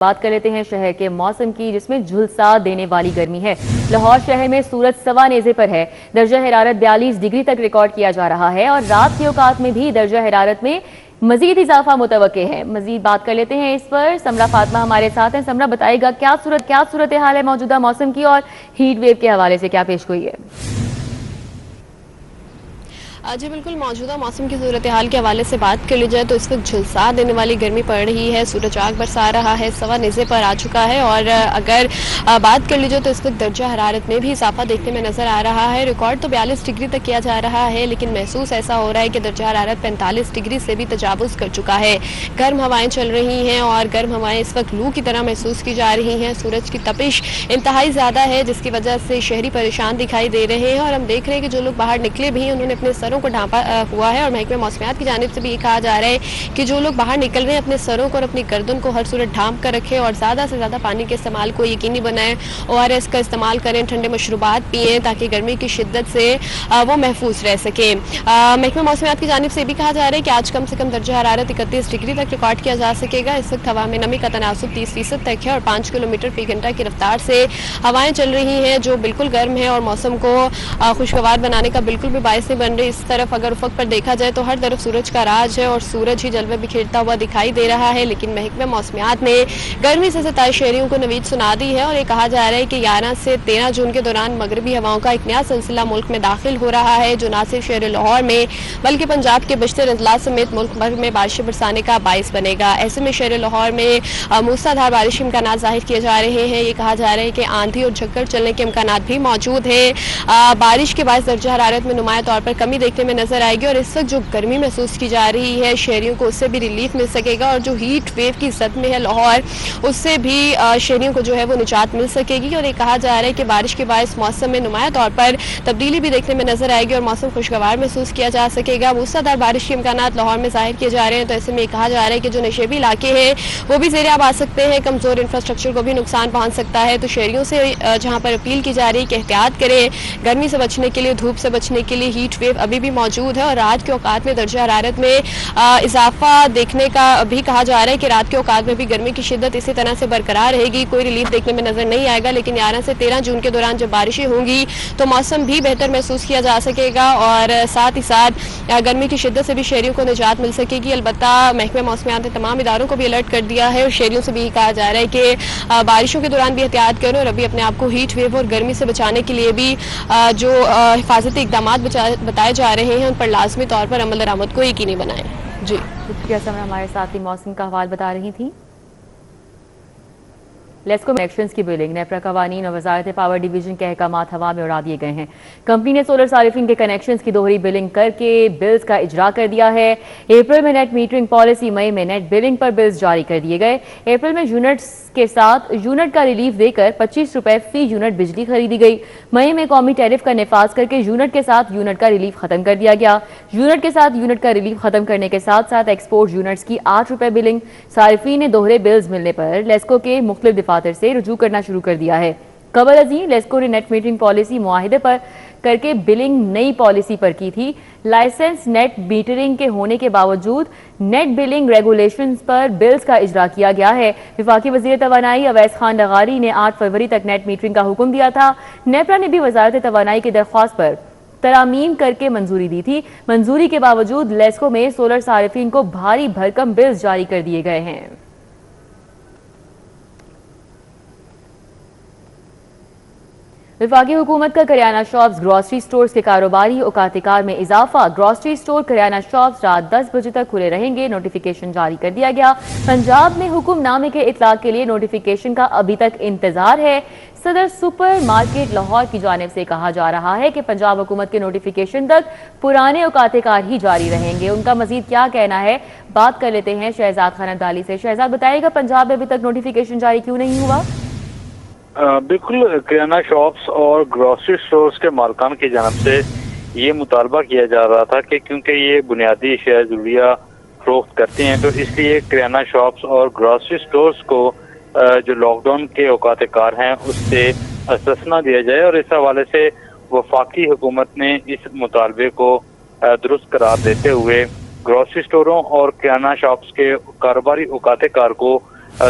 بات کر لیتے ہیں شہر کے موسم کی، جس میں جھلسا دینے والی گرمی ہے۔ لاہور شہر میں سورج سوا نیزے پر ہے۔ درجہ حرارت 42 ڈگری تک ریکارڈ کیا جا رہا ہے اور رات کے اوقات میں بھی درجہ حرارت میں مزید اضافہ متوقع ہے۔ مزید بات کر لیتے ہیں اس پر، سمرہ فاطمہ ہمارے ساتھ ہیں۔ سمرہ، بتائے گا کیا صورتحال ہے موجودہ موسم کی اور ہیٹ ویو کے حوالے سے کیا پیش گوئی ہے؟ جی بالکل، موجودہ موسم کی صورتحال کے حوالے سے بات کر لی جائے تو اس وقت جھلسا دینے والی گرمی پڑ رہی ہے، سورج آگ برسا رہا ہے، سوا نیزے پر آ چکا ہے اور اگر بات کر لی جائے تو اس وقت درجہ حرارت میں بھی اضافہ دیکھنے میں نظر آ رہا ہے۔ ریکارڈ تو 42 ڈگری تک کیا جا رہا ہے، لیکن محسوس ایسا ہو رہا ہے کہ درجہ حرارت 45 ڈگری سے بھی تجاوز کر چکا ہے۔ گرم ہوائیں چل رہی ہیں اور گرم ہوائیں اس وقت لو کی طرح محسوس کی جا رہی ہیں۔ سورج کی تپش انتہائی زیادہ ہے، جس کی وجہ سے شہری پریشان دکھائی دے رہے ہیں اور ہم دیکھ رہے ہیں کہ جو لوگ باہر نکلے بھی ہیں انہوں نے اپنے سروں کو ڈھانپا ہوا ہے اور محکمہ موسمیات کی جانب سے بھی یہ کہا جا رہا ہے کہ جو لوگ باہر نکل رہے ہیں اپنے سروں کو اور اپنی گردن کو ہر صورت ڈھانپ کر رکھیں اور زیادہ سے زیادہ پانی کے استعمال کو یقینی بنائیں، ORS کا استعمال کریں، ٹھنڈے مشروبات پئیں تاکہ گرمی کی شدت سے وہ محفوظ رہ سکیں۔ محکمہ موسمیات کی جانب سے بھی کہا جا رہا ہے کہ آج کم سے کم درجہ حرارت 31 ڈگری تک ریکارڈ کیا جا سکے گا۔ اس وقت ہوا میں نمی کا تناسب 30% تک ہے اور 5 کلومیٹر فی گھنٹہ کی رفتار سے ہوائیں چل رہی ہیں جو بالکل گرم ہے اور موسم کو خوشگوار بنانے کا بالکل بھی باعث نہیں بن رہی۔ اس طرف اگر افق پر دیکھا جائے تو ہر طرف سورج کا راج ہے اور سورج ہی جلوے بکھیرتا ہوا دکھائی دے رہا ہے، لیکن محکمہ موسمیات نے گرمی سے ستائے شہریوں کو نوید سنا دی ہے اور یہ کہا جا رہا ہے کہ 11 سے 13 جون کے دوران مغربی ہواؤں کا ایک نیا سلسلہ ملک میں داخل ہو رہا ہے جو نہ صرف شہر لاہور میں بلکہ پنجاب کے بیشتر اضلاع سمیت ملک بھر میں بارشیں برسانے کا باعث بنے گا۔ ایسے میں شہر لاہور میں موسلا دھار بارش کے امکانات ظاہر کیے جا رہے ہیں۔ یہ کہا جا رہا ہے کہ آندھی اور جھکڑ چلنے کے امکانات بھی موجود ہیں۔ بارش کے باعث درجہ حرارت میں نمایاں طور پر کمی دیکھنے میں نظر آئے گی اور اس وقت جو گرمی محسوس کی جا رہی ہے شہریوں کو اس سے بھی ریلیف مل سکے گا اور جو ہیٹ ویو کی زد میں ہے لاہور اس سے بھی شہریوں کو جو ہے وہ نجات مل سکے گی اور یہ کہا جا رہا ہے کہ بارش کے باعث موسم میں نمایاں طور پر تبدیلی بھی دیکھنے میں نظر آئے گی اور موسم خوشگوار محسوس کیا جا سکے گا۔ موسلا دھار بارش کے امکانات لاہور میں ظاہر کیے جا رہے ہیں، تو ایسے میں یہ کہا جا رہا ہے کہ جو نشیبی علاقے ہیں وہ بھی زیر آب آ سکتے ہیں، کمزور انفراسٹرکچر کو بھی نقصان پہنچ سکتا ہے، تو شہریوں سے جہاں پر اپیل کی جا رہی ہے کہ احتیاط کریں، گرمی سے بچنے کے لیے، دھوپ سے بچنے کے لیے۔ ہیٹ ویو ابھی بھی موجود ہے اور رات کے اوقات میں درجہ حرارت میں اضافہ دیکھنے کا بھی کہا جا رہا ہے کہ رات کے اوقات میں بھی گرمی کی شدت اسی طرح سے برقرار رہے گی، کوئی ریلیف دیکھنے میں نظر نہیں آئے گا، لیکن 11 سے 13 جون کے دوران جب بارشیں ہوں گی تو موسم بھی بہتر محسوس کیا جا سکے گا اور ساتھ ہی ساتھ گرمی کی شدت سے بھی شہریوں کو نجات مل سکے گی۔ البتہ محکمہ موسمیات نے تمام اداروں کو بھی الرٹ کر دیا ہے اور شہریوں سے بھی کہا جا رہا ہے کہ بارشوں کے دوران بھی احتیاط کریں اور ابھی اپنے آپ کو ہیٹ ویو اور گرمی سے بچانے کے لیے بھی جو حفاظتی اقدامات بتائے جا رہے ہیں ان پر لازمی طور پر عمل درآمد کو یقینی بنائیں۔ جی شکریہ سمرہ، ہمارے ساتھ ہی موسم کا حوال بتا رہی تھی۔ لیسکو کنیکشنز کی بلنگ، نیپرا قوانین اور وزارت پاور ڈویژن کے احکامات ہوا میں اڑا دیے گئے ہیں۔ کمپنی نے سولر صارفین کے کنیکشنز کی دوہری بلنگ کر کے بلز کا اجرا کر دیا ہے۔ اپریل میں نیٹ میٹرنگ پالیسی، مئی میں نیٹ بلنگ پر بلز جاری کر دیے گئے۔ اپریل میں یونٹس کے ساتھ یونٹ کا ریلیف دے کر 25 روپے فی یونٹ بجلی خریدی گئی۔ مئی میں قومی ٹیرف کا نفاذ کر کے یونٹ کے ساتھ یونٹ کا ریلیف ختم کر دیا گیا۔ یونٹ کے ساتھ یونٹ کا ریلیف ختم کرنے کے ساتھ ساتھ ایکسپورٹ یونٹس کی 8 روپے بلنگ۔ صارفین نے دوہرے بلز ملنے پر لیسکو کے مختلف دفاتر سے رجوع کرنا شروع کر دیا ہے۔ قبل ازیں لیسکو نے نیٹ میٹرنگ پالیسی معاہدے پر کر کے بلنگ نئی پالیسی پر کی تھی۔ لائسنس نیٹ میٹرنگ کے ہونے کے باوجود نیٹ بلنگ ریگولیشنز پر بلز کا اجرا کیا گیا ہے۔ وفاقی وزیر توانائی اویس خان لغاری نے 8 فروری تک نیٹ میٹرنگ کا حکم دیا تھا۔ نیپرا نے بھی وزارت توانائی کی درخواست پر ترامیم کر کے منظوری دی تھی۔ منظوری کے باوجود لیسکو میں سولر صارفین کو بھاری بھرکم بلز جاری کر دیے گئے ہیں۔ وفاقی حکومت کا کریانہ شاپس، گروسری سٹورز کے کاروباری اوقات کار میں اضافہ۔ گروسری سٹور، کریانہ شاپس رات 10 بجے تک کھلے رہیں گے، نوٹیفیکیشن جاری کر دیا گیا۔ پنجاب میں حکم نامے کے اطلاق کے لیے نوٹیفیکیشن کا ابھی تک انتظار ہے۔ صدر سپر مارکیٹ لاہور کی جانب سے کہا جا رہا ہے کہ پنجاب حکومت کے نوٹیفیکیشن تک پرانے اوقات کار ہی جاری رہیں گے۔ ان کا مزید کیا کہنا ہے، بات کر لیتے ہیں شہزاد خان عبدالی سے۔ شہزاد، بتائے گا پنجاب میں ابھی تک نوٹیفیکیشن جاری کیوں نہیں ہوا؟ بالکل، کریانہ شاپس اور گروسری سٹورز کے مالکان کی جانب سے یہ مطالبہ کیا جا رہا تھا کہ کیونکہ یہ بنیادی اشیاء ضروریہ فروخت کرتے ہیں تو اس لیے کریانہ شاپس اور گروسری سٹورز کو جو لاک ڈاؤن کے اوقات کار ہیں اس سے استثنا دیا جائے، اور اس حوالے سے وفاقی حکومت نے اس مطالبے کو درست قرار دیتے ہوئے گروسری سٹوروں اور کریانہ شاپس کے کاروباری اوقات کار کو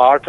8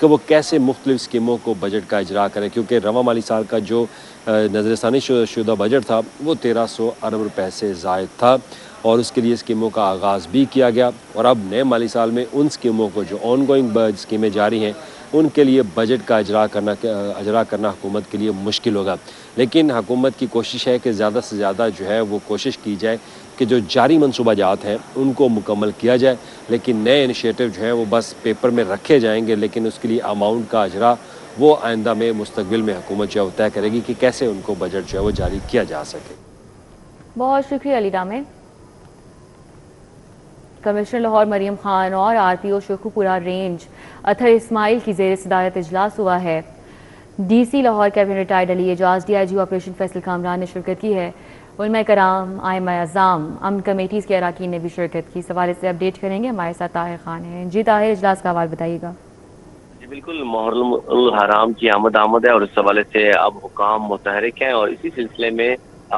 کہ وہ کیسے مختلف اسکیموں کو بجٹ کا اجرا کریں، کیونکہ رواں مالی سال کا جو نظر ثانی شدہ بجٹ تھا وہ 1300 ارب روپے سے زائد تھا، اور اس کے لیے اسکیموں کا آغاز بھی کیا گیا، اور اب نئے مالی سال میں ان اسکیموں کو جو آن گوئنگ اسکیمیں جاری ہیں ان کے لیے بجٹ کا اجرا کرنا حکومت کے لیے مشکل ہوگا۔ لیکن حکومت کی کوشش ہے کہ زیادہ سے زیادہ جو ہے وہ کوشش کی جائے کہ جو جاری منصوبہ جات ہیں ان کو مکمل کیا جائے، لیکن نئے انیشیٹو جو ہیں وہ بس پیپر میں رکھے جائیں گے، لیکن اس کے لیے اماؤنٹ کا اجرا وہ آئندہ میں مستقبل میں حکومت جو ہے وہ طے کرے گی کہ کیسے ان کو بجٹ جو ہے وہ جاری کیا جا سکے۔ بہت شکریہ علی رامے۔ کمشنر لاہور مریم خان اور R P O Sheikhupura range Athar Ismail کی زیر صدارت اجلاس ہوا ہے۔ D C Lahore captain retired Ali Ijaz, D I G operation Faisal Kamran نے شرکت کی ہے۔ علماء کرام، ائمہ اعظام، امن کمیٹیز کے اراکین نے بھی شرکت کی۔ اس حوالے سے اپڈیٹ کریں گے، ہمارے ساتھ طاہر خان ہیں۔ جی طاہر، اجلاس کا حوالہ بتائیے گا۔ جی بالکل، محرم الحرام کی آمد ہے اور اس حوالے سے اب حکام متحرک ہیں، اور اسی سلسلے میں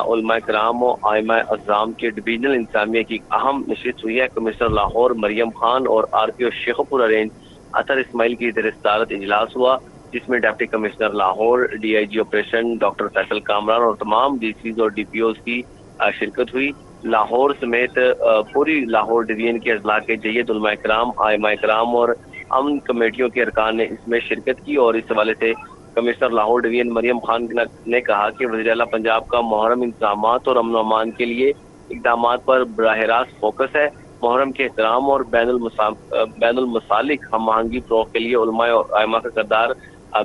علماء کرام و ائمہ اعظام کے ڈویژنل انتظامیہ کی اہم نشست ہوئی ہے۔ کمشنر لاہور مریم خان اور R P O Sheikhupura range Athar Ismail کی زیر صدارت اجلاس ہوا، جس میں deputy commissioner Lahore, D I G operation doctor Faisal Kamran اور تمام ڈی سیز اور ڈی پی اوز کی شرکت ہوئی۔ لاہور سمیت پوری لاہور ڈویژن کے اضلاع کے جید علماء کرام، ائمہ کرام اور امن کمیٹیوں کے ارکان نے اس میں شرکت کی، اور اس حوالے سے کمشنر لاہور ڈویژن مریم خان نے کہا کہ وزیر اعلیٰ پنجاب کا محرم انتظامات اور امن و امان کے لیے اقدامات پر براہ راست فوکس ہے۔ محرم کے احترام اور بین المسالک ہم آہنگی فروغ کے لیے علماء اور ائمہ کا کردار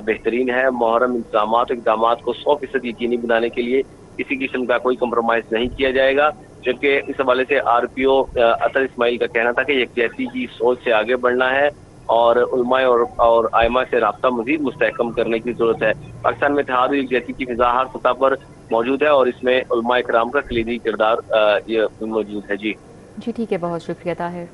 بہترین ہے۔ محرم انتظامات اور اقدامات کو 100% یقینی بنانے کے لیے کسی قسم کا کوئی کمپرومائز نہیں کیا جائے گا، جبکہ اس حوالے سے آر پی او اطہر اسماعیل کا کہنا تھا کہ یکجہتی کی سوچ سے آگے بڑھنا ہے اور علماء اور ائمہ سے رابطہ مزید مستحکم کرنے کی ضرورت ہے۔ پاکستان میں اتحاد و یکجہتی کی فضا ہر سطح پر موجود ہے، اور اس میں علماء کرام کا کلیدی کردار یہ موجود ہے۔ جی ٹھیک ہے، بہت شکریہ طاہر۔